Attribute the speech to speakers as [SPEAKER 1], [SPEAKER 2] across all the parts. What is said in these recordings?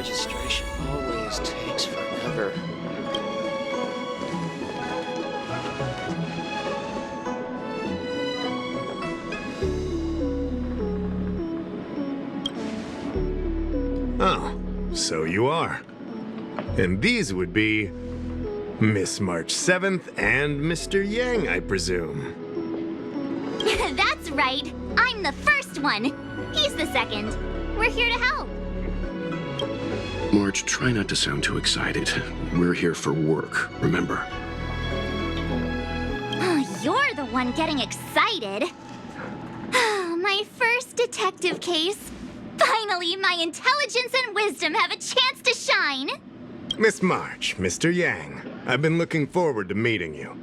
[SPEAKER 1] registration always takes forever.
[SPEAKER 2] Oh, so you are. And these would be Miss March 7th and Mr. Yang, I presume.
[SPEAKER 3] That's right. I'm the first one. He's the second. We're here to help.
[SPEAKER 4] March, try not to sound too excited. We're here for work, remember?
[SPEAKER 3] Oh, you're the one getting excited. My first detective case. Finally, my intelligence and wisdom have a chance to shine.
[SPEAKER 2] Miss March, Mr. Yang, I've been looking forward to meeting you.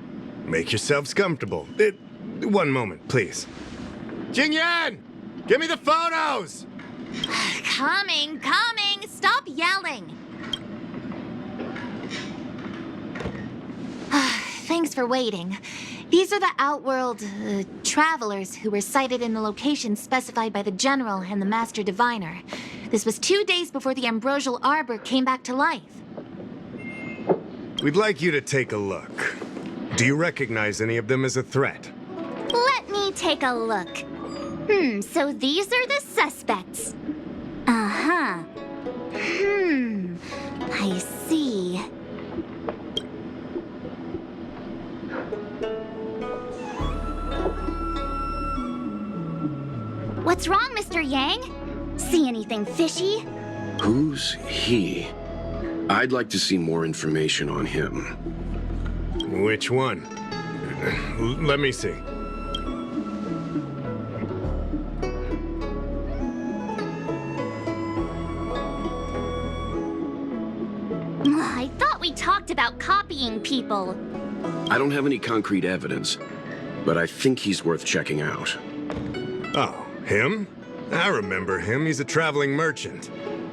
[SPEAKER 2] Make yourselves comfortable. One moment, please. Jingyan! Give me the photos!
[SPEAKER 3] Coming. Stop yelling. Thanks for waiting. These are the Outworld travelers who were sighted in the location specified by the General and the Master Diviner. This was 2 days before the Ambrosial Arbor came back to life.
[SPEAKER 2] We'd like you to take a look. Do you recognize any of them as a threat?
[SPEAKER 3] Let me take a look. So these are the suspects. Uh-huh. I see. What's wrong, Mr. Yang? See anything fishy?
[SPEAKER 4] Who's he? I'd like to see more information on him.
[SPEAKER 2] Which one? Let me see.
[SPEAKER 3] I thought we talked about copying people.
[SPEAKER 4] I don't have any concrete evidence, but I think he's worth checking out.
[SPEAKER 2] Oh, him? I remember him. He's a traveling merchant.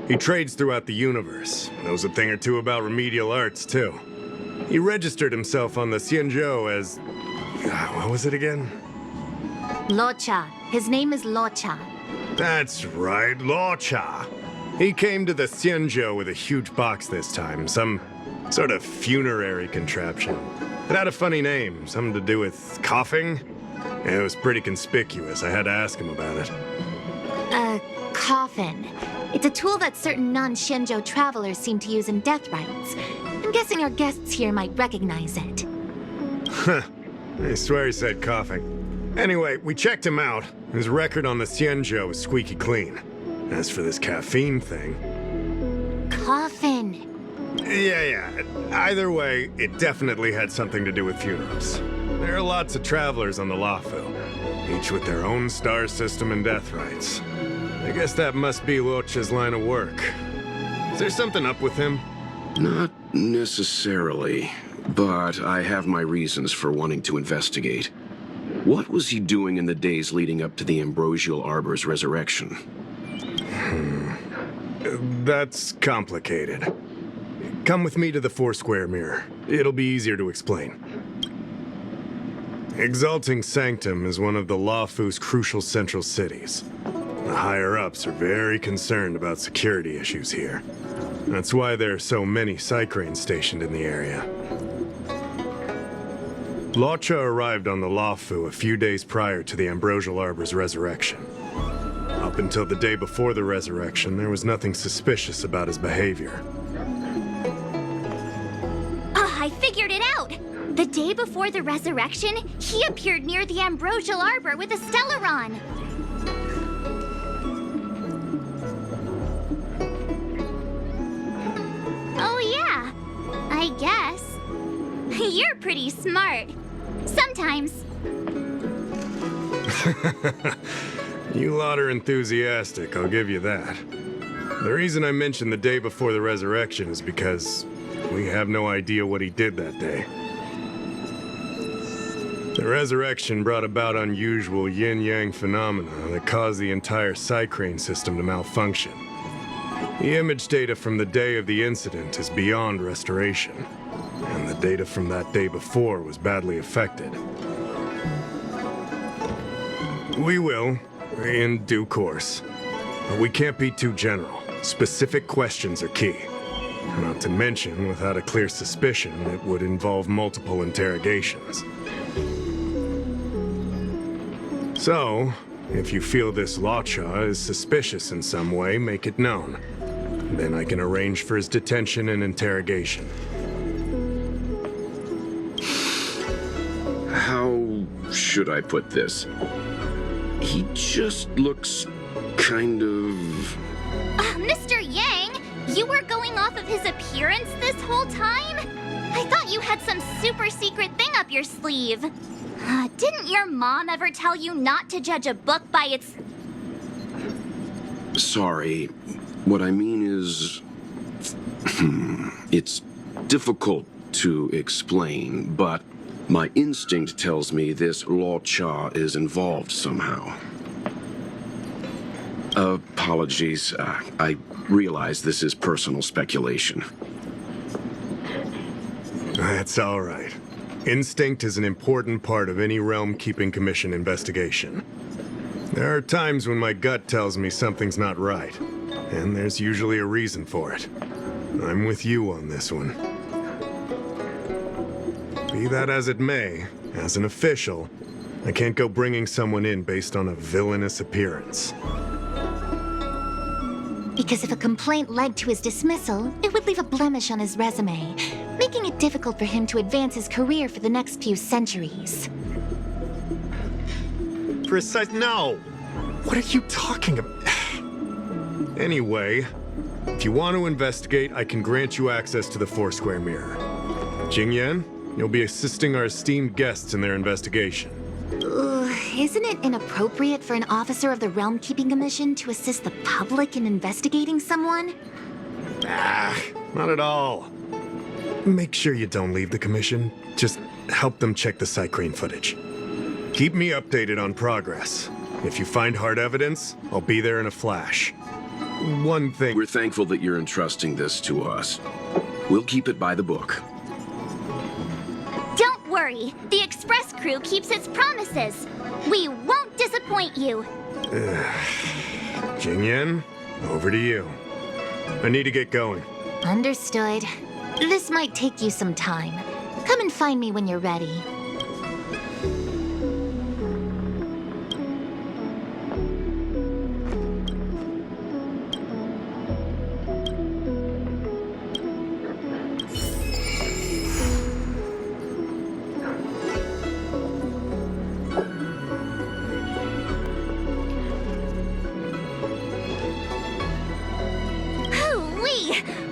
[SPEAKER 2] He trades throughout the universe. Knows a thing or two about remedial arts, too. He registered himself on the Xianzhou as... what was it again?
[SPEAKER 3] Luocha. His name is Luocha.
[SPEAKER 2] That's right, Luocha. He came to the Xianzhou with a huge box this time. Some sort of funerary contraption. It had a funny name. Something to do with coughing? It was pretty conspicuous. I had to ask him about it.
[SPEAKER 3] A coffin. It's a tool that certain non-Xianzhou travelers seem to use in death rites. I'm guessing our guests here might recognize it.
[SPEAKER 2] Huh. I swear he said coughing. Anyway, we checked him out. His record on the Xianzhou is squeaky clean. As for this caffeine thing...
[SPEAKER 3] Coffin.
[SPEAKER 2] Yeah. Either way, it definitely had something to do with funerals. There are lots of travelers on the Luofu, each with their own star system and death rites. I guess that must be Luocha's line of work. Is there something up with him?
[SPEAKER 4] Not necessarily, but I have my reasons for wanting to investigate. What was he doing in the days leading up to the Ambrosial Arbor's resurrection?
[SPEAKER 2] That's complicated. Come with me to the Four-Square Mirror. It'll be easier to explain. Exalting Sanctum is one of the Luofu's crucial central cities. The higher-ups are very concerned about security issues here. That's why there are so many Psycranes stationed in the area. Luocha arrived on the Luofu a few days prior to the Ambrosial Arbor's resurrection. Up until the day before the resurrection, there was nothing suspicious about his behavior.
[SPEAKER 3] I figured it out! The day before the resurrection, he appeared near the Ambrosial Arbor with a Stellaron. Oh yeah, I guess. You're pretty smart. Sometimes.
[SPEAKER 2] You lot are enthusiastic, I'll give you that. The reason I mentioned the day before the resurrection is because we have no idea what he did that day. The resurrection brought about unusual yin-yang phenomena that caused the entire Psycrane system to malfunction. The image data from the day of the incident is beyond restoration, and the data from that day before was badly affected. We will, in due course, but we can't be too general. Specific questions are key. Not to mention, without a clear suspicion, it would involve multiple interrogations. So, if you feel this Luocha is suspicious in some way, make it known. Then I can arrange for his detention and interrogation.
[SPEAKER 4] How should I put this? He just looks kind of...
[SPEAKER 5] Mr. Yang, you were going off of his appearance this whole time? I thought you had some super secret thing up your sleeve. Didn't your mom ever tell you not to judge a book by its...
[SPEAKER 4] Sorry. What I mean is... it's difficult to explain, but my instinct tells me this Luocha is involved somehow. Apologies. I realize this is personal speculation.
[SPEAKER 2] That's all right. Instinct is an important part of any Realm Keeping Commission investigation. There are times when my gut tells me something's not right, and there's usually a reason for it. I'm with you on this one. Be that as it may, as an official, I can't go bringing someone in based on a villainous appearance.
[SPEAKER 3] Because if a complaint led to his dismissal, it would leave a blemish on his resume, making it difficult for him to advance his career for the next few centuries.
[SPEAKER 2] No! What are you talking about? Anyway, if you want to investigate, I can grant you access to the Foursquare Mirror. Jingyan, you'll be assisting our esteemed guests in their investigation.
[SPEAKER 3] Isn't it inappropriate for an officer of the Realm Keeping Commission to assist the public in investigating someone?
[SPEAKER 2] Not at all. Make sure you don't leave the commission. Just help them check the Cycrane footage. Keep me updated on progress. If you find hard evidence, I'll be there in a flash. One thing...
[SPEAKER 4] We're thankful that you're entrusting this to us. We'll keep it by the book.
[SPEAKER 5] Don't worry, the Express crew keeps its promises. We won't disappoint you.
[SPEAKER 2] Jingyan, over to you. I need to get going.
[SPEAKER 3] Understood. This might take you some time. Come and find me when you're ready.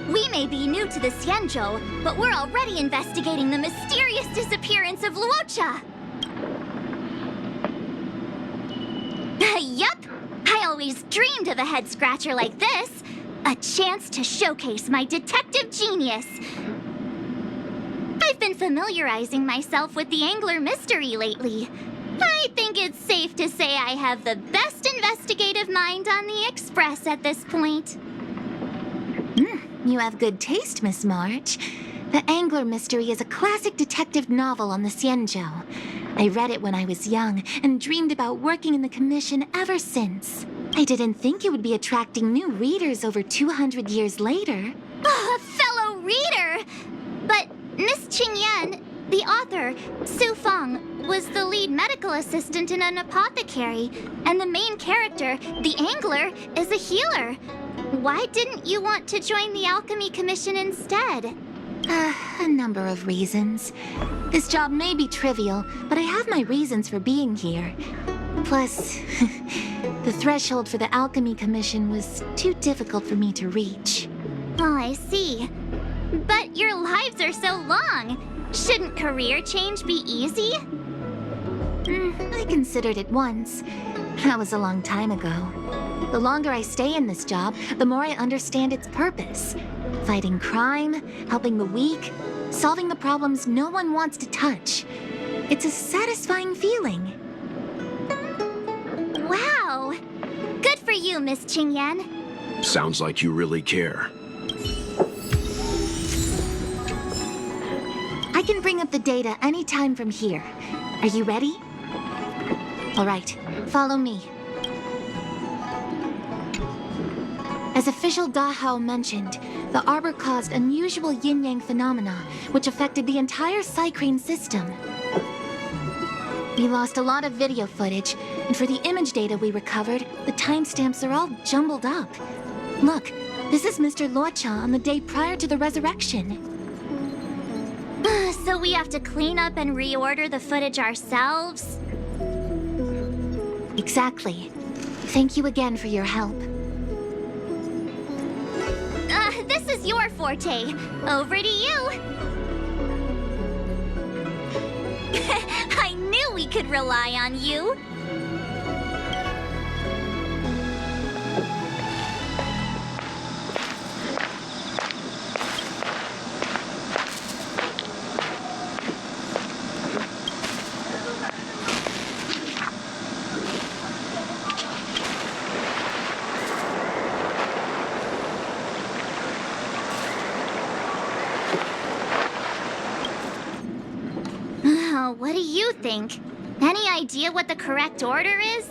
[SPEAKER 5] We may be new to the Xianzhou, but we're already investigating the mysterious disappearance of Luocha. Yup! I always dreamed of a head-scratcher like this. A chance to showcase my detective genius. I've been familiarizing myself with the Angler mystery lately. I think it's safe to say I have the best investigative mind on the Express at this point.
[SPEAKER 3] You have good taste, Miss March. The Angler Mystery is a classic detective novel on the Xianzhou. I read it when I was young and dreamed about working in the commission ever since. I didn't think it would be attracting new readers over 200 years later.
[SPEAKER 5] A fellow reader! But Miss Qingyan, the author, Su Feng, was the lead medical assistant in an apothecary, and the main character, the Angler, is a healer. Why didn't you want to join the Alchemy Commission instead?
[SPEAKER 3] A number of reasons. This job may be trivial, but I have my reasons for being here. Plus, the threshold for the Alchemy Commission was too difficult for me to reach.
[SPEAKER 5] Oh, I see. But your lives are so long. Shouldn't career change be easy?
[SPEAKER 3] I considered it once. That was a long time ago. The longer I stay in this job, the more I understand its purpose. Fighting crime, helping the weak, solving the problems no one wants to touch. It's a satisfying feeling.
[SPEAKER 5] Wow! Good for you, Miss Qingyan.
[SPEAKER 4] Sounds like you really care.
[SPEAKER 3] I can bring up the data anytime from here. Are you ready? All right, follow me. As official Dahao mentioned, the arbor caused unusual yin-yang phenomena, which affected the entire Psycrane system. We lost a lot of video footage, and for the image data we recovered, the timestamps are all jumbled up. Look, this is Mr. Luocha on the day prior to the resurrection.
[SPEAKER 5] So we have to clean up and reorder the footage ourselves?
[SPEAKER 3] Exactly. Thank you again for your help.
[SPEAKER 5] This is your forte. Over to you. I knew we could rely on you. What do you think? Any idea what the correct order is?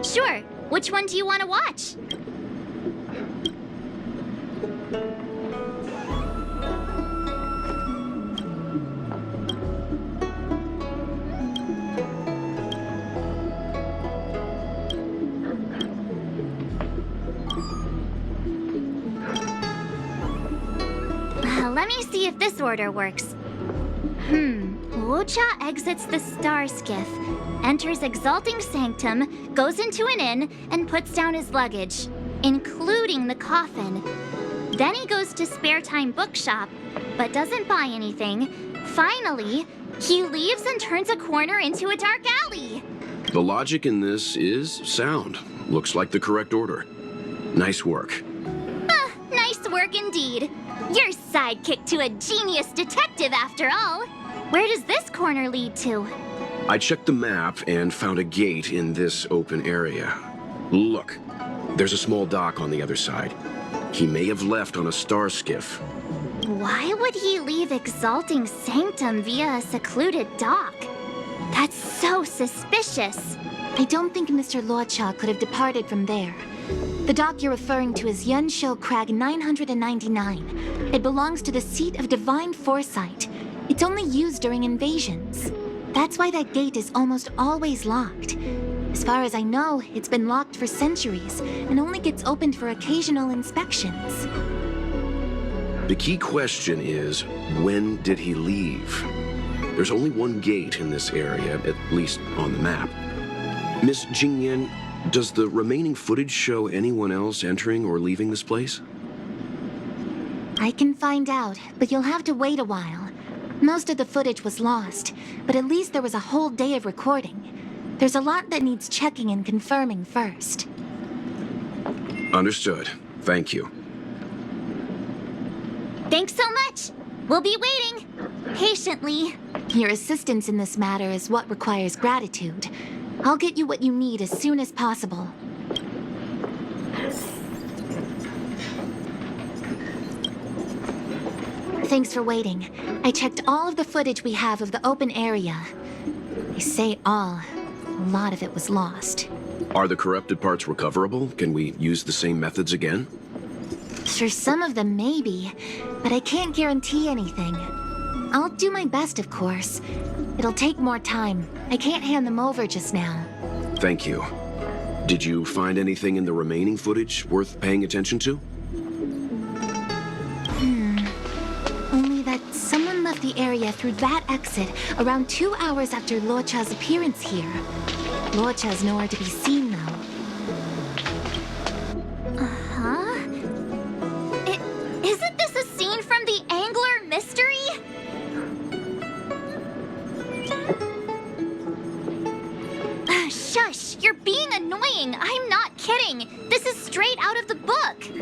[SPEAKER 5] Sure. Which one do you want to watch? Let me see if this order works. Luocha exits the star skiff, enters Exalting Sanctum, goes into an inn, and puts down his luggage, including the coffin. Then he goes to Spare Time Bookshop, but doesn't buy anything. Finally, he leaves and turns a corner into a dark alley.
[SPEAKER 4] The logic in this is sound. Looks like the correct order. Nice work.
[SPEAKER 5] Nice work indeed. Your sidekick to a genius detective, after all. Where does this corner lead to?
[SPEAKER 4] I checked the map and found a gate in this open area. Look, there's a small dock on the other side. He may have left on a star skiff.
[SPEAKER 5] Why would he leave Exalting Sanctum via a secluded dock? That's so suspicious.
[SPEAKER 3] I don't think Mr. Luocha could have departed from there. The dock you're referring to is Xianzhou Crag 999. It belongs to the seat of divine foresight. It's only used during invasions. That's why that gate is almost always locked. As far as I know, it's been locked for centuries and only gets opened for occasional inspections.
[SPEAKER 4] The key question is, when did he leave? There's only one gate in this area, at least on the map. Miss Jingyan, does the remaining footage show anyone else entering or leaving this place?
[SPEAKER 3] I can find out, but you'll have to wait a while. Most of the footage was lost, but at least there was a whole day of recording. There's a lot that needs checking and confirming first.
[SPEAKER 4] Understood. Thank you.
[SPEAKER 5] Thanks so much. We'll be waiting. Patiently.
[SPEAKER 3] Your assistance in this matter is what requires gratitude. I'll get you what you need as soon as possible. Thanks for waiting. I checked all of the footage we have of the open area. I say all. A lot of it was lost.
[SPEAKER 4] Are the corrupted parts recoverable? Can we use the same methods again?
[SPEAKER 3] For some of them, maybe. But I can't guarantee anything. I'll do my best, of course. It'll take more time. I can't hand them over just now.
[SPEAKER 4] Thank you. Did you find anything in the remaining footage worth paying attention to?
[SPEAKER 3] Only that someone left the area through that exit around 2 hours after Luocha's appearance here. Luocha's nowhere to be seen, though.
[SPEAKER 5] Isn't this a scene from the Angler Mystery? Shush! You're being annoying! I'm not kidding! This is straight out of the book!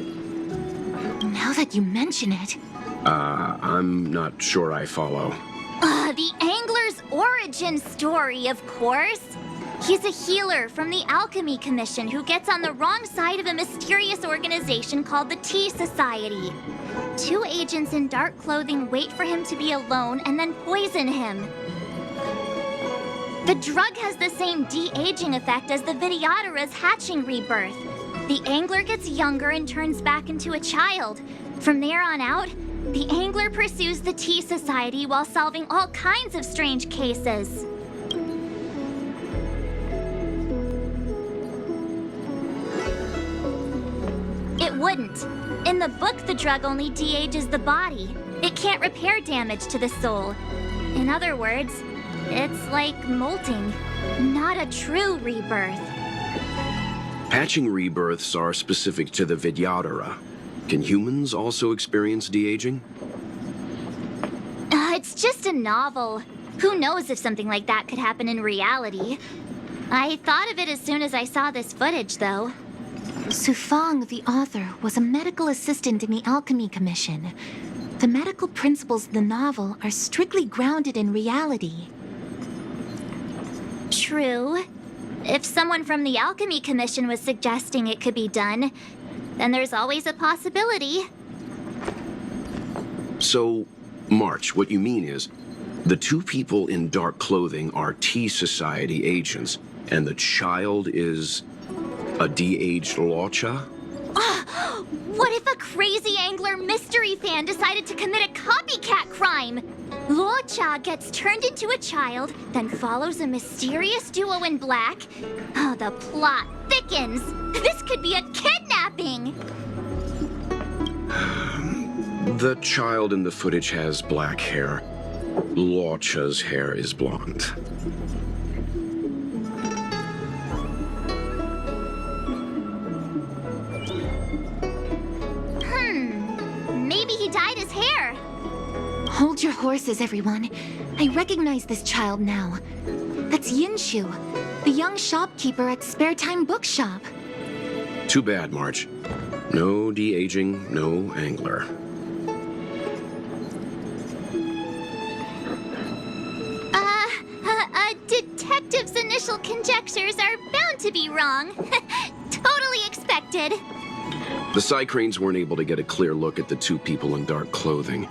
[SPEAKER 3] Now that you mention it...
[SPEAKER 4] I'm not sure I follow.
[SPEAKER 5] The Angler's origin story, of course! He's a healer from the Alchemy Commission who gets on the wrong side of a mysterious organization called the Tea Society. 2 agents in dark clothing wait for him to be alone and then poison him. The drug has the same de-aging effect as the Vidyadhara's hatching rebirth. The angler gets younger and turns back into a child. From there on out, the angler pursues the Tea Society while solving all kinds of strange cases. It wouldn't. In the book, the drug only de-ages the body. It can't repair damage to the soul. In other words, it's like molting, not a true rebirth.
[SPEAKER 4] Hatching rebirths are specific to the Vidyadhara. Can humans also experience de-aging?
[SPEAKER 5] It's just a novel. Who knows if something like that could happen in reality? I thought of it as soon as I saw this footage, though.
[SPEAKER 3] Sufang, the author, was a medical assistant in the Alchemy Commission. The medical principles of the novel are strictly grounded in reality.
[SPEAKER 5] True. If someone from the Alchemy Commission was suggesting it could be done, then there's always a possibility.
[SPEAKER 4] So, March, what you mean is, the two people in dark clothing are Tea Society agents, and the child is a de-aged Luocha?
[SPEAKER 5] What if a crazy angler mystery fan decided to commit a copycat crime? Luocha gets turned into a child, then follows a mysterious duo in black. Oh, the plot thickens. This could be a kidnapping!
[SPEAKER 4] The child in the footage has black hair. Luocha's hair is blonde.
[SPEAKER 5] Maybe he dyed his hair.
[SPEAKER 3] Hold your horses, everyone. I recognize this child now. That's Yinshu, the young shopkeeper at Spare Time Bookshop.
[SPEAKER 4] Too bad, March. No de-aging, no angler.
[SPEAKER 5] A detective's initial conjectures are bound to be wrong. Totally expected.
[SPEAKER 4] The Psycranes weren't able to get a clear look at the two people in dark clothing.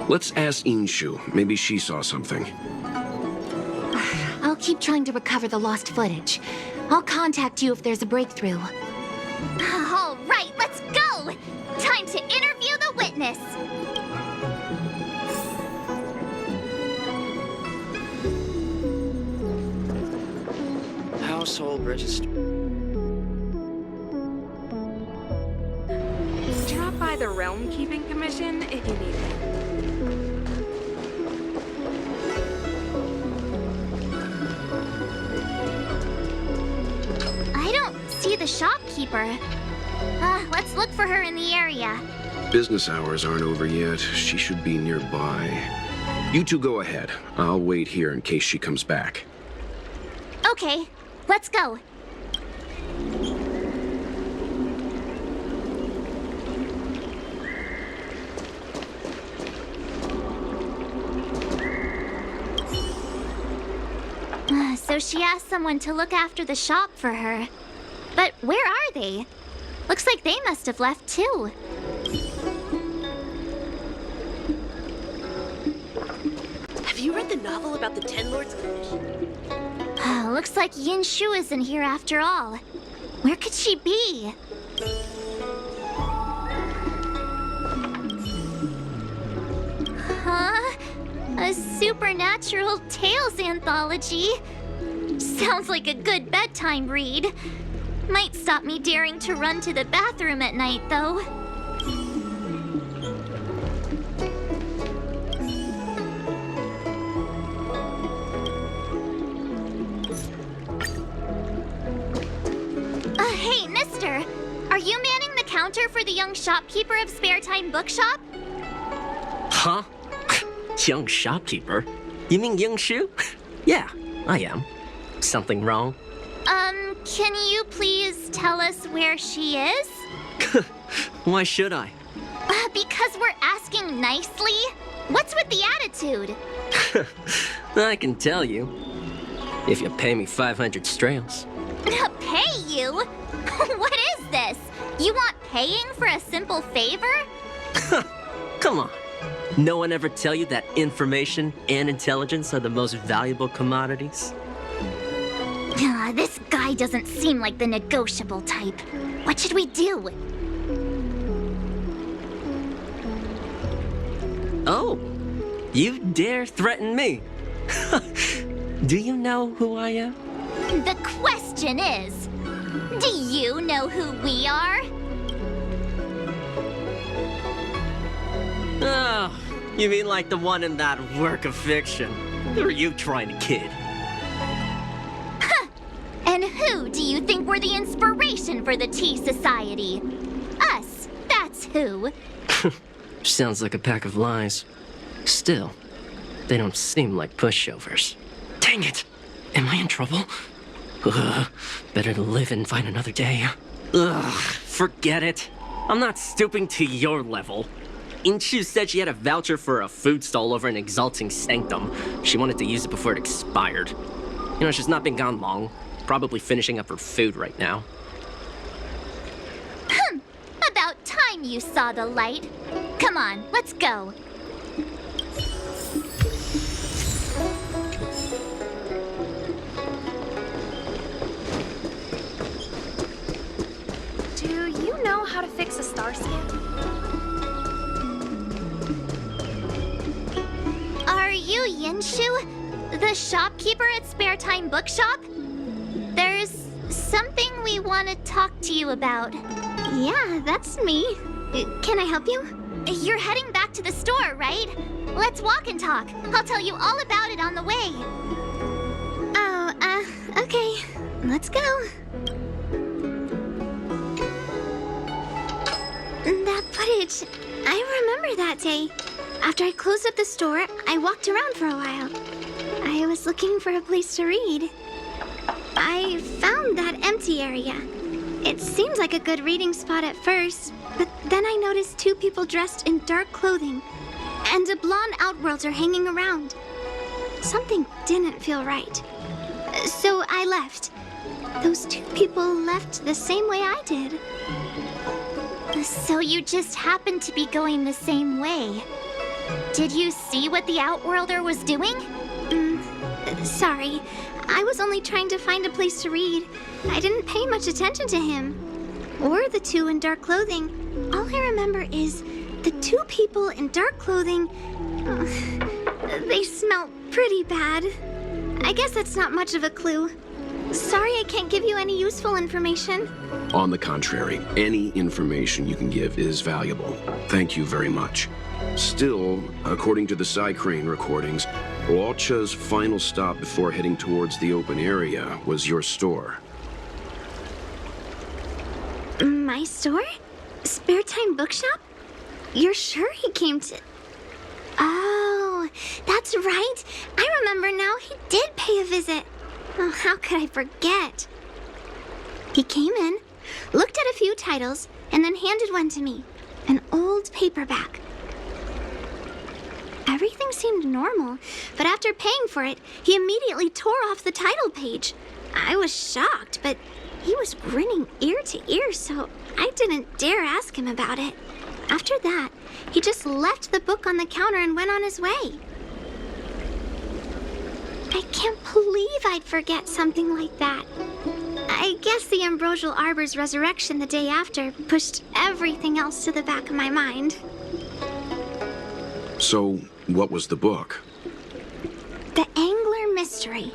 [SPEAKER 4] Let's ask Inshu. Maybe she saw something.
[SPEAKER 3] I'll keep trying to recover the lost footage. I'll contact you if there's a breakthrough.
[SPEAKER 5] All right, let's go! Time to interview the witness.
[SPEAKER 1] Household register.
[SPEAKER 6] Drop by the Realm Keeping Commission if you need it.
[SPEAKER 5] I don't see the shopkeeper. Let's look for her in the area.
[SPEAKER 4] Business hours aren't over yet. She should be nearby. You two go ahead. I'll wait here in case she comes back.
[SPEAKER 5] Okay, let's go. So she asked someone to look after the shop for her. But where are they? Looks like they must have left too.
[SPEAKER 7] Have you read the novel about the Ten Lords Commission?
[SPEAKER 5] Looks like Yinshu isn't here after all. Where could she be? Huh? A supernatural tales anthology? Sounds like a good bedtime read. Might stop me daring to run to the bathroom at night, though. Hey, mister! Are you manning the counter for the young shopkeeper of Spare Time Bookshop?
[SPEAKER 7] Huh? Young shopkeeper? You mean Yinshu? Yeah, I am. Something wrong?
[SPEAKER 5] Can you please tell us where she is?
[SPEAKER 7] Why should I?
[SPEAKER 5] Because we're asking nicely. What's with the attitude?
[SPEAKER 7] I can tell you. If you pay me 500 strails.
[SPEAKER 5] Pay you? What is this? You want paying for a simple favor?
[SPEAKER 7] Come on. No one ever tell you that information and intelligence are the most valuable commodities?
[SPEAKER 5] This guy doesn't seem like the negotiable type. What should we do?
[SPEAKER 7] Oh, you dare threaten me? Do you know who I am?
[SPEAKER 5] The question is, do you know who we are?
[SPEAKER 7] Oh, you mean like the one in that work of fiction? Who are you trying to kid?
[SPEAKER 5] And who do you think were the inspiration for the Tea Society? Us, that's who.
[SPEAKER 7] Sounds like a pack of lies. Still, they don't seem like pushovers. Dang it! Am I in trouble? Ugh, better to live and find another day. Ugh, forget it. I'm not stooping to your level. Inchu said she had a voucher for a food stall over in Exalting Sanctum. She wanted to use it before it expired. You know, she's not been gone long. Probably finishing up her food right now.
[SPEAKER 5] About time you saw the light. Come on, let's go.
[SPEAKER 6] Do you know how to fix a star scan?
[SPEAKER 5] Are you Yinshu, the shopkeeper at Spare Time Bookshop? There's something we want to talk to you about.
[SPEAKER 8] Yeah, that's me. Can I help you?
[SPEAKER 5] You're heading back to the store, right? Let's walk and talk. I'll tell you all about it on the way.
[SPEAKER 8] Oh, okay. Let's go. That footage, I remember that day. After I closed up the store, I walked around for a while. I was looking for a place to read. I found that empty area. It seemed like a good reading spot at first, but then I noticed two people dressed in dark clothing, and a blonde outworlder hanging around. Something didn't feel right. So I left. Those two people left the same way I did.
[SPEAKER 5] So you just happened to be going the same way. Did you see what the Outworlder was doing?
[SPEAKER 8] Sorry. I was only trying to find a place to read. I didn't pay much attention to him. Or the two in dark clothing. All I remember is the two people in dark clothing... they smell pretty bad. I guess that's not much of a clue. Sorry I can't give you any useful information.
[SPEAKER 4] On the contrary, any information you can give is valuable. Thank you very much. Still, according to the Psycrane recordings, Luocha's final stop before heading towards the open area was your store.
[SPEAKER 8] My store? Spare Time Bookshop? You're sure he came to... Oh, that's right. I remember now. He did pay a visit. Oh, how could I forget? He came in, looked at a few titles, and then handed one to me. An old paperback. Everything seemed normal, but after paying for it, he immediately tore off the title page. I was shocked, but he was grinning ear to ear, so I didn't dare ask him about it. After that, he just left the book on the counter and went on his way. I can't believe I'd forget something like that. I guess the Ambrosial Arbor's resurrection the day after pushed everything else to the back of my mind.
[SPEAKER 4] So, what was the book?
[SPEAKER 8] The Angler Mystery.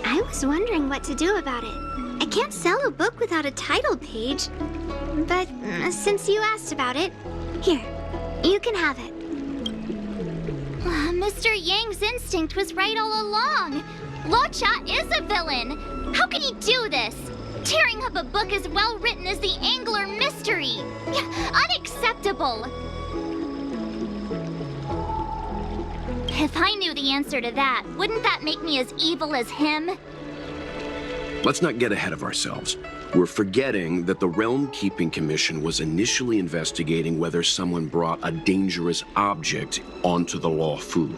[SPEAKER 8] I was wondering what to do about it. I can't sell a book without a title page. But since you asked about it, here, you can have it.
[SPEAKER 5] Mr. Yang's instinct was right all along. Luocha is a villain. How can he do this? Tearing up a book as well written as the Angler Mystery. Unacceptable. If I knew the answer to that, wouldn't that make me as evil as him?
[SPEAKER 4] Let's not get ahead of ourselves. We're forgetting that the Realm Keeping Commission was initially investigating whether someone brought a dangerous object onto the Luofu.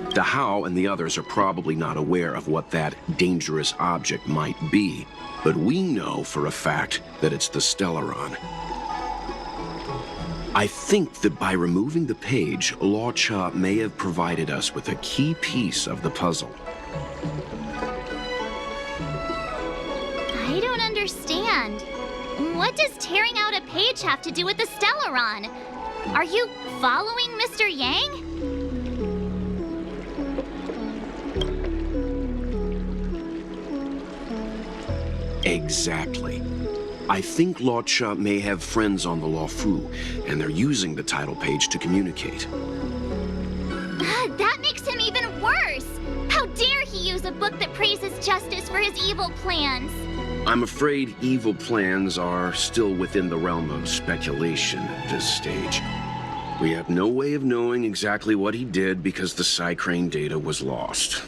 [SPEAKER 4] Dahao and the others are probably not aware of what that dangerous object might be, but we know for a fact that it's the Stellaron. I think that by removing the page, Luocha may have provided us with a key piece of the puzzle.
[SPEAKER 5] What does tearing out a page have to do with the Stellaron? Are you following Mr. Yang?
[SPEAKER 4] Exactly. I think Luocha may have friends on the Luofu, and they're using the title page to communicate.
[SPEAKER 5] That makes him even worse! How dare he use a book that praises justice for his evil plans?
[SPEAKER 4] I'm afraid evil plans are still within the realm of speculation at this stage. We have no way of knowing exactly what he did because the Psycrane data was lost.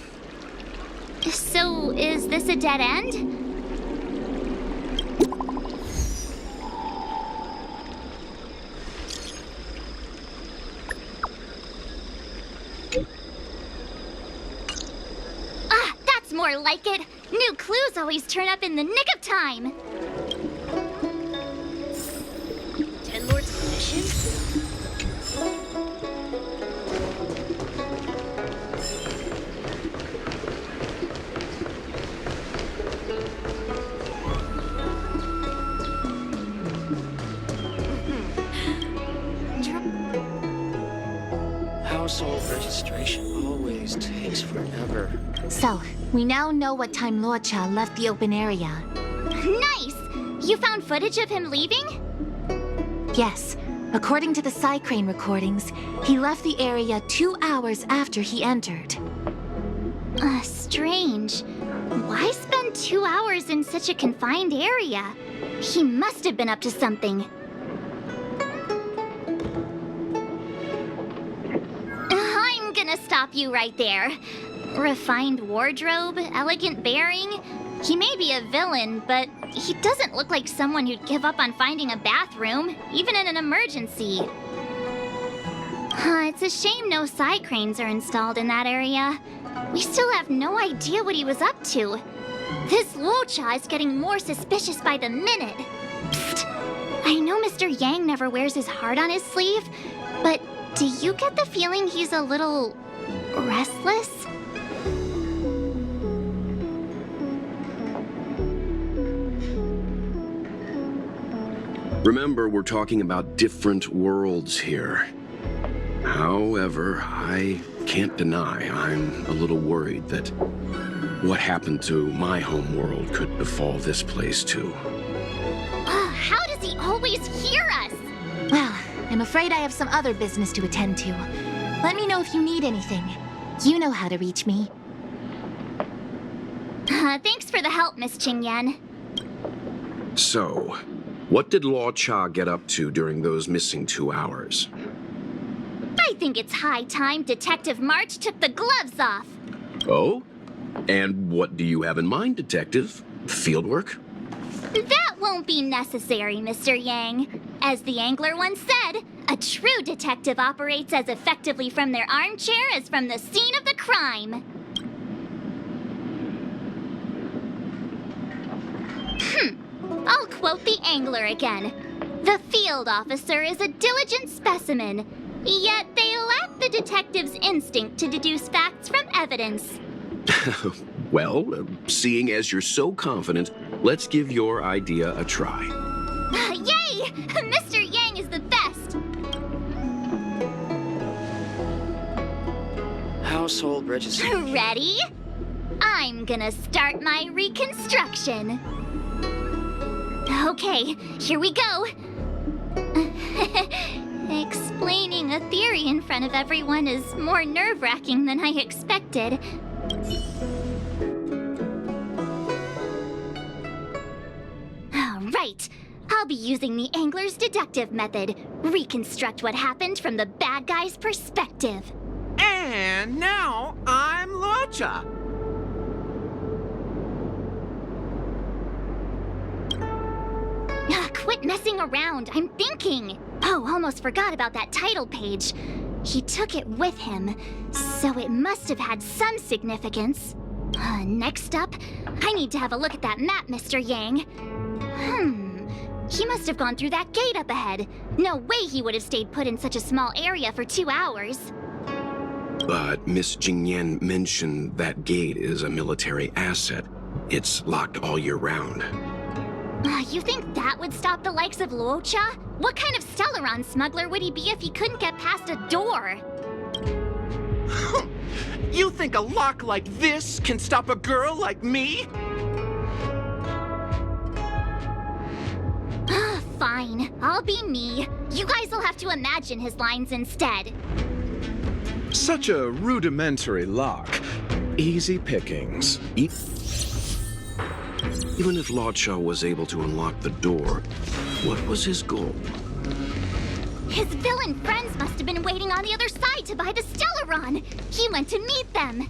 [SPEAKER 5] So, is this a dead end? Ah, that's more like it. New clues always turn up in the nick of time.
[SPEAKER 6] 10 Lords Mission?
[SPEAKER 1] Household registration always takes forever.
[SPEAKER 3] So, we now know what time Luocha left the open area.
[SPEAKER 5] Nice! You found footage of him leaving?
[SPEAKER 3] Yes, according to the Psycrane recordings, he left the area 2 hours after he entered.
[SPEAKER 5] Strange. Why spend 2 hours in such a confined area? He must have been up to something. I'm gonna stop you right there. Refined wardrobe, elegant bearing. He may be a villain, but he doesn't look like someone who'd give up on finding a bathroom, even in an emergency. It's a shame no Psycranes are installed in that area. We still have no idea what he was up to. This Luocha is getting more suspicious by the minute. Pfft. I know Mr. Yang never wears his heart on his sleeve, but do you get the feeling he's a little restless?
[SPEAKER 4] Remember, we're talking about different worlds here. However, I can't deny I'm a little worried that what happened to my home world could befall this place too.
[SPEAKER 5] How does he always hear us?
[SPEAKER 3] Well, I'm afraid I have some other business to attend to. Let me know if you need anything. You know how to reach me.
[SPEAKER 5] Thanks for the help, Miss Qingyan.
[SPEAKER 4] So, what did Luocha get up to during those missing 2 hours?
[SPEAKER 5] I think it's high time Detective March took the gloves off.
[SPEAKER 4] Oh? And what do you have in mind, Detective? Fieldwork?
[SPEAKER 5] That won't be necessary, Mr. Yang. As the Angler once said, a true detective operates as effectively from their armchair as from the scene of the crime. I'll quote the Angler again. The field officer is a diligent specimen, yet they lack the detective's instinct to deduce facts from evidence.
[SPEAKER 4] Well, seeing as you're so confident, let's give your idea a try.
[SPEAKER 5] Yay! Mr. Yang is the best!
[SPEAKER 1] Household registration.
[SPEAKER 5] Ready? I'm gonna start my reconstruction. Okay, here we go. Explaining a theory in front of everyone is more nerve-wracking than I expected. Right. I'll be using the Angler's deductive method. Reconstruct what happened from the bad guy's perspective.
[SPEAKER 9] And now I'm Luocha.
[SPEAKER 5] Quit messing around. I'm thinking. Oh, almost forgot about that title page. He took it with him, so it must have had some significance. Next up, I need to have a look at that map, Mr. Yang. He must have gone through that gate up ahead. No way he would have stayed put in such a small area for 2 hours.
[SPEAKER 4] But Miss Jingyan mentioned that gate is a military asset. It's locked all year round.
[SPEAKER 5] You think that would stop the likes of Luocha? What kind of Stellaron smuggler would he be if he couldn't get past a door?
[SPEAKER 9] You think a lock like this can stop a girl like me?
[SPEAKER 5] Fine, I'll be me. You guys will have to imagine his lines instead.
[SPEAKER 10] Such a rudimentary lock. Easy pickings.
[SPEAKER 4] Even if Luocha was able to unlock the door, what was his goal?
[SPEAKER 5] His villain friends must have been waiting on the other side to buy the Stellaron. He went to meet them.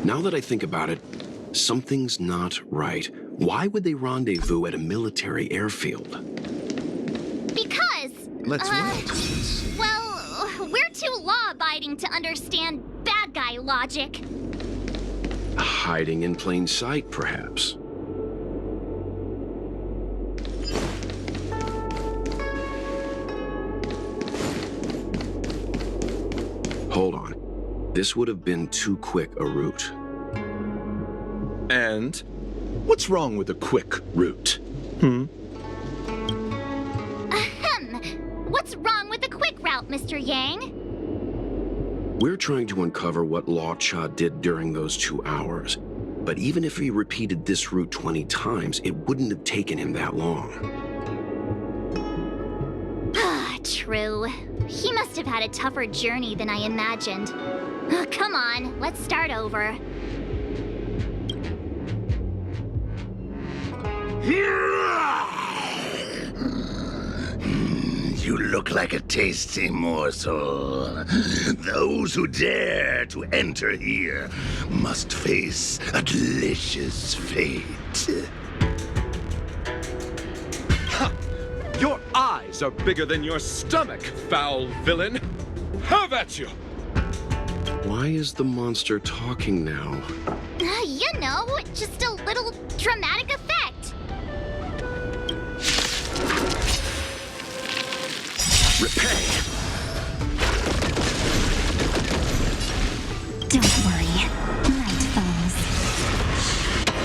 [SPEAKER 4] Now that I think about it, something's not right. Why would they rendezvous at a military airfield?
[SPEAKER 5] Because...
[SPEAKER 10] Let's wait.
[SPEAKER 5] Well, we're too law-abiding to understand bad guy logic.
[SPEAKER 4] Hiding in plain sight, perhaps. Hold on. This would have been too quick a route.
[SPEAKER 10] And what's wrong with a quick route?
[SPEAKER 5] Ahem. What's wrong with the quick route, Mr. Yang?
[SPEAKER 4] We're trying to uncover what Luocha did during those 2 hours. But even if he repeated this route 20 times, it wouldn't have taken him that long.
[SPEAKER 5] True. He must have had a tougher journey than I imagined. Come on, let's start over.
[SPEAKER 11] You look like a tasty morsel. Those who dare to enter here must face a delicious fate.
[SPEAKER 10] Your eyes are bigger than your stomach, foul villain! Have at you!
[SPEAKER 4] Why is the monster talking now?
[SPEAKER 5] You know, just a little dramatic effect.
[SPEAKER 4] Repay!
[SPEAKER 8] Don't worry. Night falls.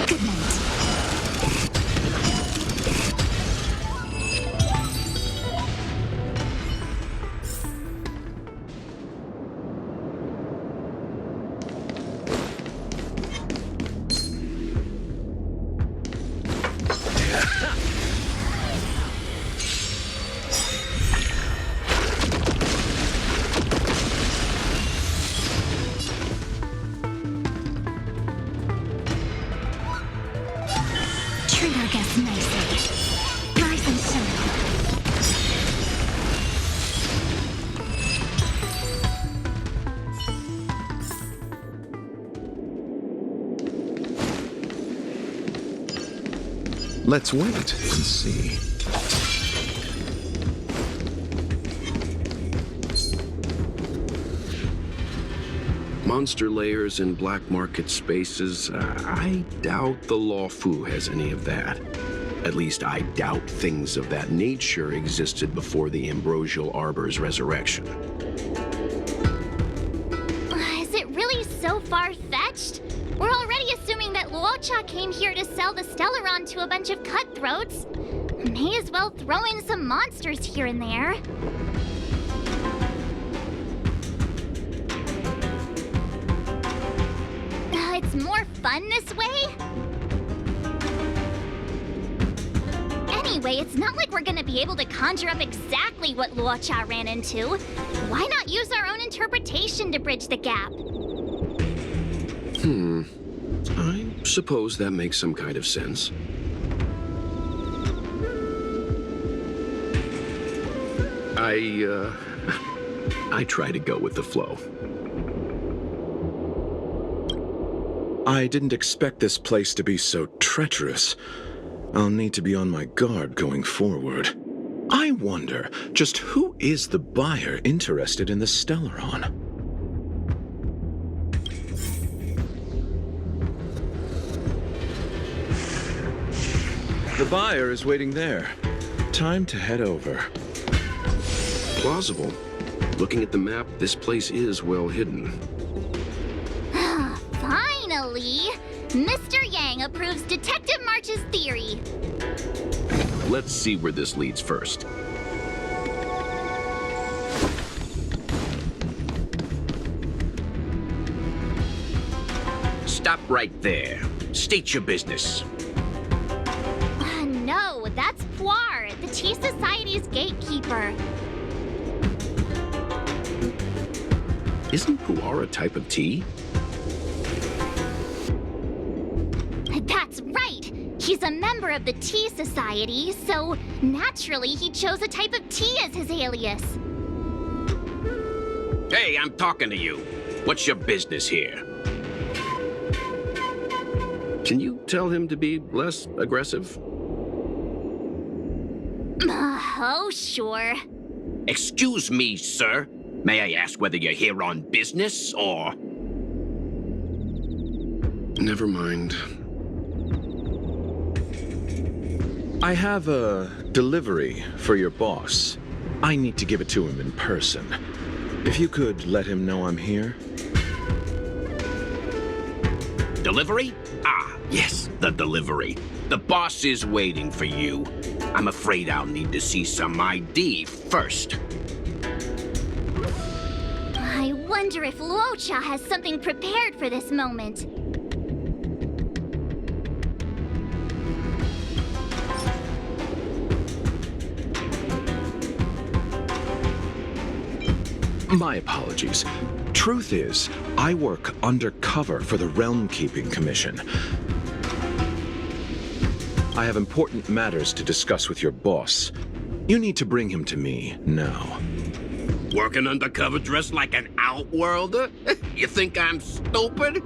[SPEAKER 8] Good night. Treat our guests nicely. Rise and shine.
[SPEAKER 10] Let's wait and see.
[SPEAKER 4] Monster layers in black market spaces, I doubt the Luofu has any of that. At least I doubt things of that nature existed before the Ambrosial Arbor's resurrection.
[SPEAKER 5] Is it really so far-fetched? We're already assuming that Luocha came here to sell the Stellaron to a bunch of cutthroats. May as well throw in some monsters here and there. It's more fun this way? Anyway, it's not like we're gonna be able to conjure up exactly what Luocha ran into. Why not use our own interpretation to bridge the gap?
[SPEAKER 4] I suppose that makes some kind of sense. I try to go with the flow.
[SPEAKER 12] I didn't expect this place to be so treacherous. I'll need to be on my guard going forward. I wonder, just who is the buyer interested in the Stellaron? The buyer is waiting there. Time to head over.
[SPEAKER 4] Plausible. Looking at the map, this place is well hidden.
[SPEAKER 5] Finally! Mr. Yang approves Detective March's theory.
[SPEAKER 4] Let's see where this leads first.
[SPEAKER 13] Stop right there. State your business.
[SPEAKER 5] No, that's Poir, the Tea Society's gatekeeper.
[SPEAKER 4] Isn't Puar a type of tea?
[SPEAKER 5] That's right! He's a member of the Tea Society, so naturally he chose a type of tea as his alias.
[SPEAKER 13] Hey, I'm talking to you. What's your business here?
[SPEAKER 4] Can you tell him to be less aggressive?
[SPEAKER 5] Oh, sure.
[SPEAKER 13] Excuse me, sir. May I ask whether you're here on business, or...
[SPEAKER 4] Never mind.
[SPEAKER 12] I have a delivery for your boss. I need to give it to him in person. If you could let him know I'm here.
[SPEAKER 13] Delivery? Ah, yes, the delivery. The boss is waiting for you. I'm afraid I'll need to see some ID first.
[SPEAKER 5] I wonder if Luocha has something prepared for this moment.
[SPEAKER 12] My apologies. Truth is, I work undercover for the Realm Keeping Commission. I have important matters to discuss with your boss. You need to bring him to me now.
[SPEAKER 13] Working undercover dressed like an outworlder? You think I'm stupid?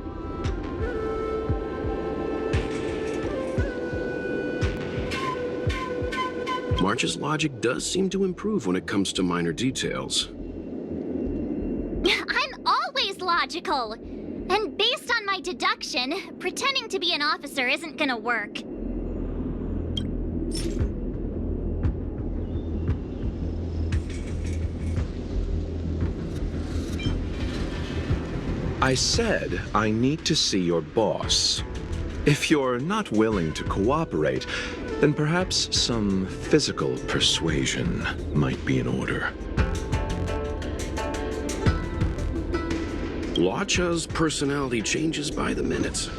[SPEAKER 4] March's logic does seem to improve when it comes to minor details.
[SPEAKER 5] I'm always logical. And based on my deduction, pretending to be an officer isn't gonna work.
[SPEAKER 12] I said I need to see your boss. If you're not willing to cooperate, then perhaps some physical persuasion might be in order.
[SPEAKER 4] Luocha's personality changes by the minute.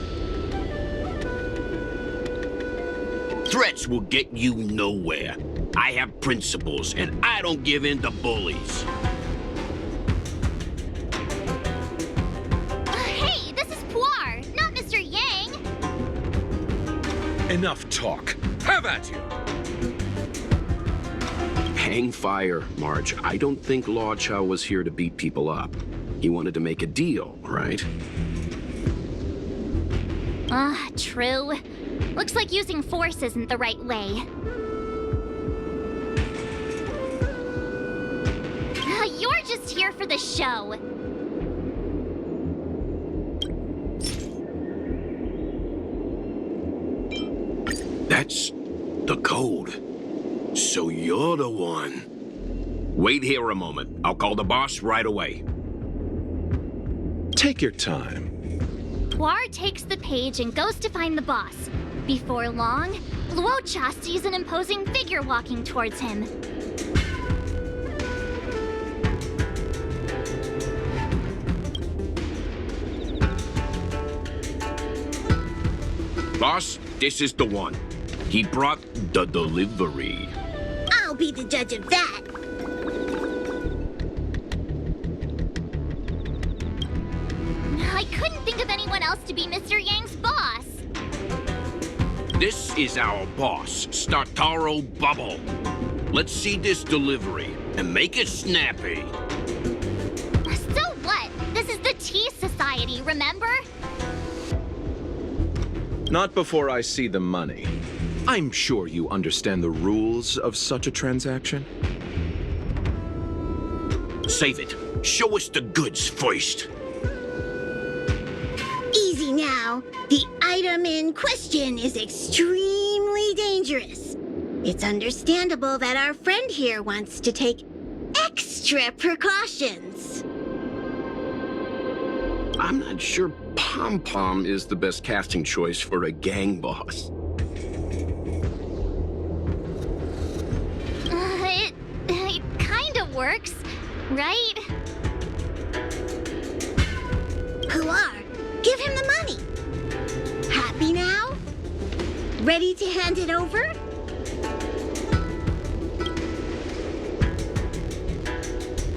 [SPEAKER 13] Threats will get you nowhere. I have principles, and I don't give in to bullies.
[SPEAKER 5] Hey, this is Poir, not Mr. Yang.
[SPEAKER 10] Enough talk. Have at you.
[SPEAKER 4] Hang fire, March. I don't think Luocha was here to beat people up. He wanted to make a deal, right?
[SPEAKER 5] True. Looks like using force isn't the right way. You're just here for the show.
[SPEAKER 13] That's the code. So you're the one. Wait here a moment. I'll call the boss right away.
[SPEAKER 12] Take your time.
[SPEAKER 5] Poir takes the page and goes to find the boss. Before long, Luocha sees an imposing figure walking towards him.
[SPEAKER 13] Boss, this is the one. He brought the delivery.
[SPEAKER 8] I'll be the judge of that.
[SPEAKER 5] I couldn't think of anyone else to be Mr. Yang's boss.
[SPEAKER 13] This is our boss, Startaro Bubble. Let's see this delivery and make it snappy.
[SPEAKER 5] remember?
[SPEAKER 12] Not before I see the money. I'm sure you understand the rules of such a transaction.
[SPEAKER 13] Save it. Show us the goods first.
[SPEAKER 8] Easy now. The item in question is extremely dangerous. It's understandable that our friend here wants to take extra precautions.
[SPEAKER 4] I'm not sure Pom Pom is the best casting choice for a gang boss.
[SPEAKER 5] It kind of works, right?
[SPEAKER 8] Pilar, give him the money. Happy now? Ready to hand it over?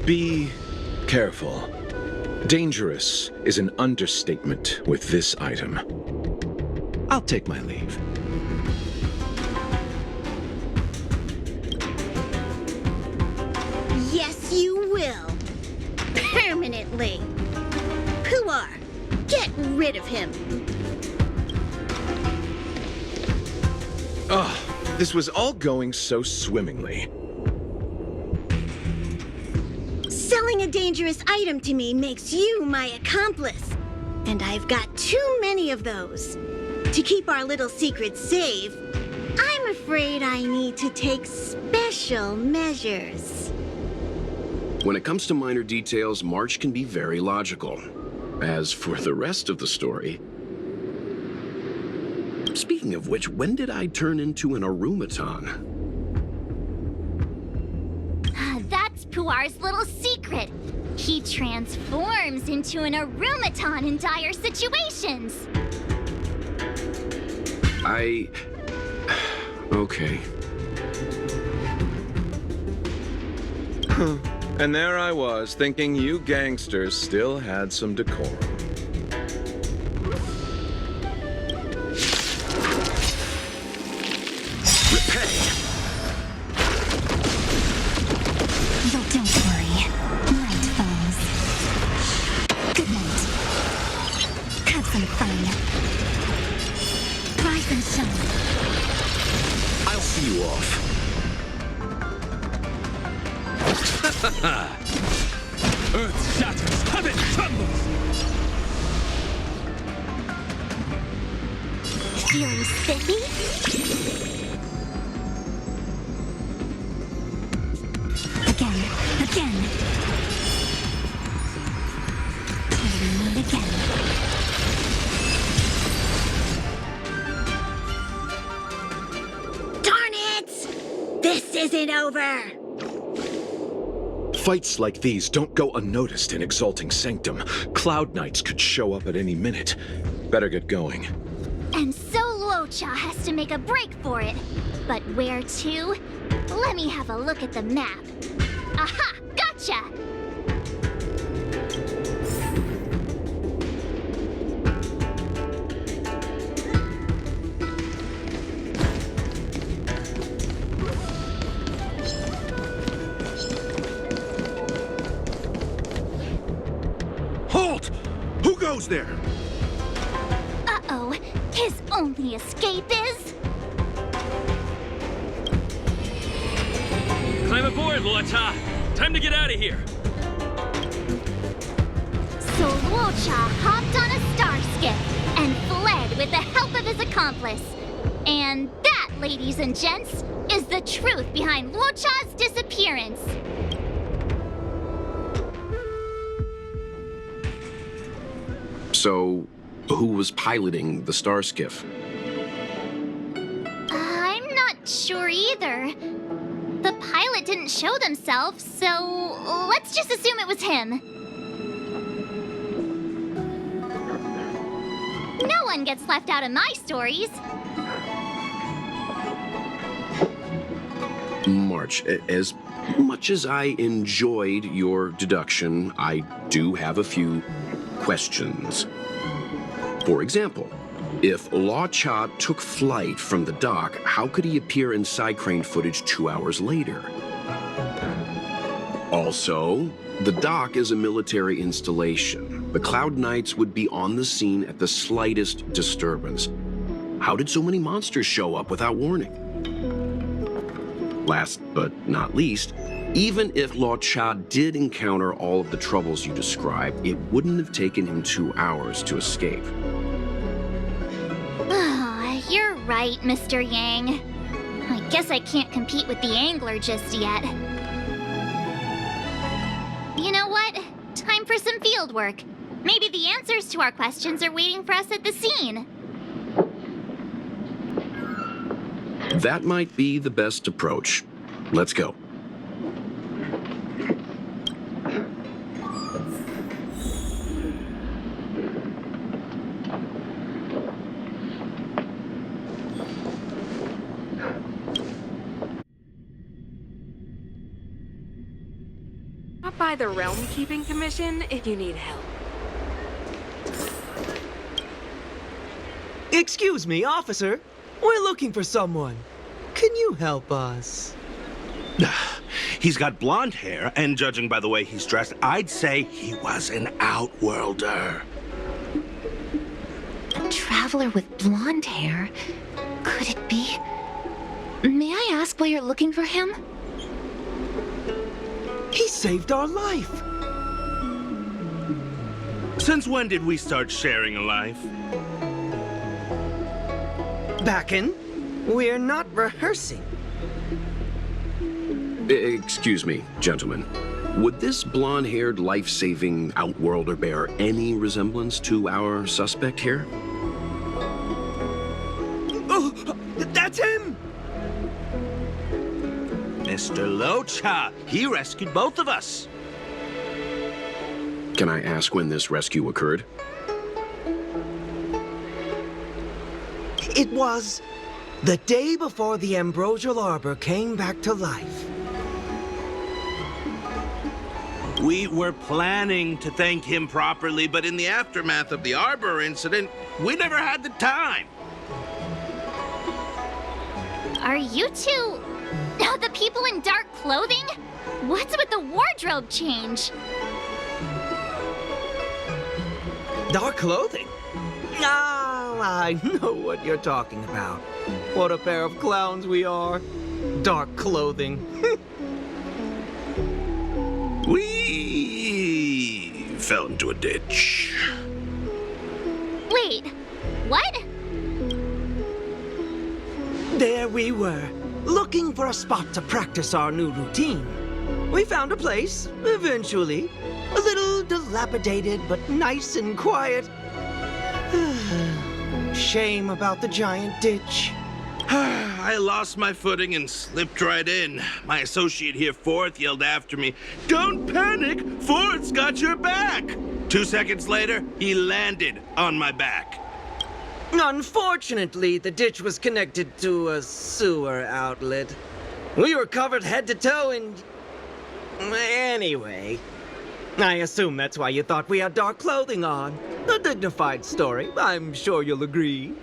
[SPEAKER 12] Be careful. Dangerous is an understatement with this item. I'll take my leave.
[SPEAKER 8] Yes, you will. Permanently. Pilar, get rid of him.
[SPEAKER 12] Oh, this was all going so swimmingly.
[SPEAKER 8] Selling a dangerous item to me makes you my accomplice. And I've got too many of those. To keep our little secret safe, I'm afraid I need to take special measures.
[SPEAKER 4] When it comes to minor details, March can be very logical. As for the rest of the story... Speaking of which, when did I turn into an Arumaton?
[SPEAKER 5] That's Puar's little secret. He transforms into an Arumaton in dire situations.
[SPEAKER 4] Okay.
[SPEAKER 12] And there I was, thinking you gangsters still had some decorum.
[SPEAKER 3] Don't worry. Night falls. Good night. Have some fun. Rise and shine.
[SPEAKER 4] I'll see you off.
[SPEAKER 10] Earth shatters, heaven trembles!
[SPEAKER 5] Feeling spiffy? Again. Till we meet again.
[SPEAKER 8] Darn it! This isn't over!
[SPEAKER 12] Fights like these don't go unnoticed in Exalting Sanctum. Cloud Knights could show up at any minute. Better get going.
[SPEAKER 5] And so Luocha has to make a break for it. But where to? Let me have a look at the map. Aha! Gotcha!
[SPEAKER 10] Halt! Who goes there?
[SPEAKER 5] Uh-oh. His only escape is...
[SPEAKER 10] Climb aboard, Luocha! Time to get out of here!
[SPEAKER 5] So Luocha hopped on a star skiff and fled with the help of his accomplice. And that, ladies and gents, is the truth behind Luocha's disappearance.
[SPEAKER 4] So, who was piloting the star skiff?
[SPEAKER 5] I'm not sure either. The pilot didn't show themselves, so let's just assume it was him. No one gets left out of my stories.
[SPEAKER 4] March, as much as I enjoyed your deduction, I do have a few questions. For example, if Luocha took flight from the dock, how could he appear in side crane footage 2 hours later? Also, the dock is a military installation. the Cloud Knights would be on the scene at the slightest disturbance. How did so many monsters show up without warning? Last but not least, even if Luocha did encounter all of the troubles you described, it wouldn't have taken him 2 hours to escape.
[SPEAKER 5] You're right, Mr. Yang. I guess I can't compete with the angler just yet. You know what? Time for some field work. Maybe the answers to our questions are waiting for us at the scene.
[SPEAKER 4] That might be the best approach. Let's go.
[SPEAKER 6] Stop by the Realm Keeping Commission if you need help.
[SPEAKER 14] Excuse me, officer. We're looking for someone. Can you help us?
[SPEAKER 11] He's got blonde hair, and judging by the way he's dressed, I'd say he was an Outworlder.
[SPEAKER 3] A traveler with blonde hair? Could it be? May I ask why you're looking for him?
[SPEAKER 14] He saved our life.
[SPEAKER 11] Since when did we start sharing a life?
[SPEAKER 14] Backen, we're not rehearsing.
[SPEAKER 4] Excuse me, gentlemen. Would this blonde-haired, life-saving Outworlder bear any resemblance to our suspect here?
[SPEAKER 14] Oh, that's him!
[SPEAKER 11] Mr. Luocha, he rescued both of us.
[SPEAKER 4] Can I ask when this rescue occurred?
[SPEAKER 14] It was the day before the Ambrosial Arbor came back to life.
[SPEAKER 11] We were planning to thank him properly, but in the aftermath of the Arbor incident, we never had the time.
[SPEAKER 5] Are you two the people in dark clothing? What's with the wardrobe change?
[SPEAKER 14] Dark clothing? Ah, I know what you're talking about. What a pair of clowns we are. Dark clothing.
[SPEAKER 11] We fell into a ditch.
[SPEAKER 5] Wait, what?
[SPEAKER 14] There we were, looking for a spot to practice our new routine. We found a place, eventually. A little dilapidated, but nice and quiet. Shame about the giant ditch.
[SPEAKER 11] I lost my footing and slipped right in. My associate here, Fourth, yelled after me, "Don't panic! Fourth's got your back!" 2 seconds later, he landed on my back.
[SPEAKER 14] Unfortunately, the ditch was connected to a sewer outlet. We were covered head to toe in... Anyway, I assume that's why you thought we had dark clothing on. A dignified story, I'm sure you'll agree.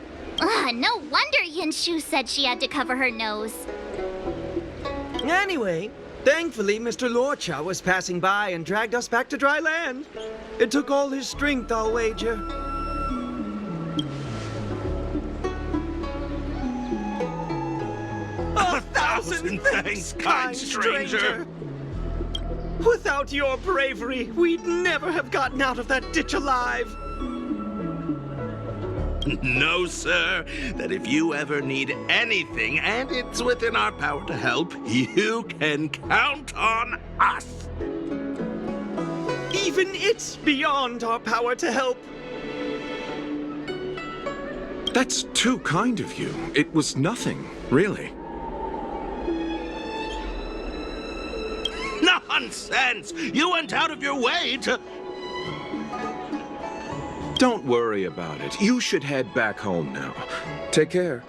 [SPEAKER 5] No wonder Xianzhou said she had to cover her nose.
[SPEAKER 14] Anyway, thankfully Mr. Luocha was passing by and dragged us back to dry land. It took all his strength, I'll wager. A thousand thanks, kind stranger! Without your bravery, we'd never have gotten out of that ditch alive.
[SPEAKER 11] No, sir. That if you ever need anything, and it's within our power to help, you can count on us.
[SPEAKER 14] Even it's beyond our power to help.
[SPEAKER 12] That's too kind of you. It was nothing, really.
[SPEAKER 11] Nonsense! You went out of your way to...
[SPEAKER 12] Don't worry about it. You should head back home now. Take care.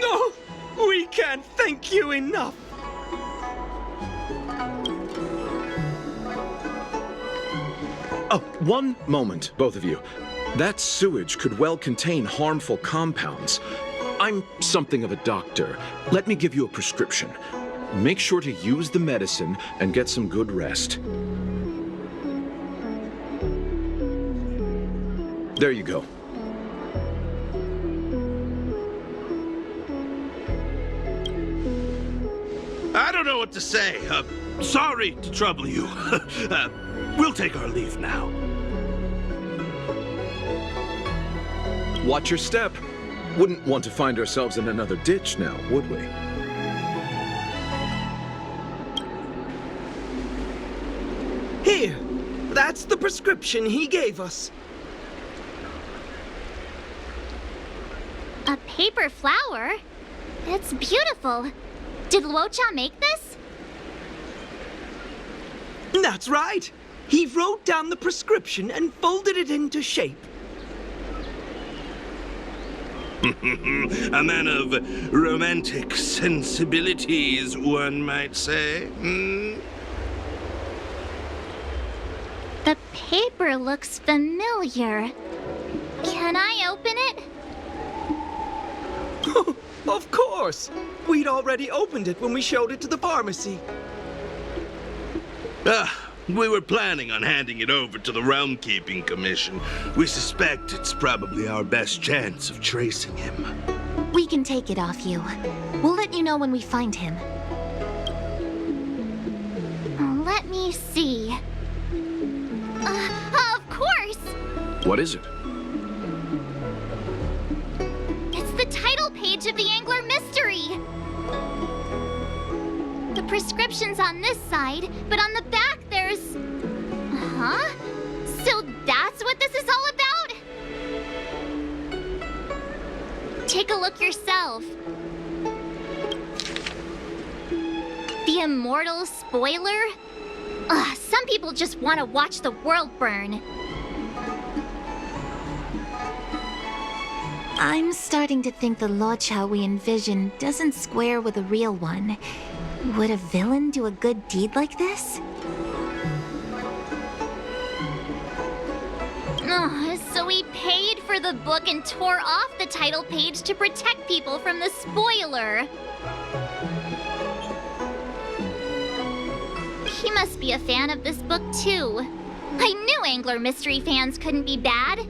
[SPEAKER 14] No! We can't thank you enough!
[SPEAKER 12] Oh, one moment, both of you. That sewage could well contain harmful compounds. I'm something of a doctor. Let me give you a prescription. Make sure to use the medicine and get some good rest. There you go.
[SPEAKER 11] I don't know what to say. Sorry to trouble you. We'll take our leave now.
[SPEAKER 12] Watch your step. Wouldn't want to find ourselves in another ditch now, would we?
[SPEAKER 14] Here, that's the prescription he gave us.
[SPEAKER 5] A paper flower? It's beautiful. Did Luocha make this?
[SPEAKER 14] That's right. He wrote down the prescription and folded it into shape.
[SPEAKER 11] A man of romantic sensibilities, one might say.
[SPEAKER 5] The paper looks familiar. Can I open it?
[SPEAKER 14] Of course! We'd already opened it when we showed it to the pharmacy.
[SPEAKER 11] We were planning on handing it over to the Realm Keeping Commission. We suspect it's probably our best chance of tracing him.
[SPEAKER 3] We can take it off you. We'll let you know when we find him.
[SPEAKER 5] Let me see. Of course!
[SPEAKER 4] What is it?
[SPEAKER 5] It's the title page of the Angler Mystery! The prescription's on this side, but on the back there's... Huh? So that's what this is all about? Take a look yourself. The immortal spoiler? Some people just want to watch the world burn.
[SPEAKER 3] I'm starting to think the Luocha we envision doesn't square with a real one. Would a villain do a good deed like this?
[SPEAKER 5] So he paid for the book and tore off the title page to protect people from the spoiler. He must be a fan of this book too. I knew Angler Mystery fans couldn't be bad.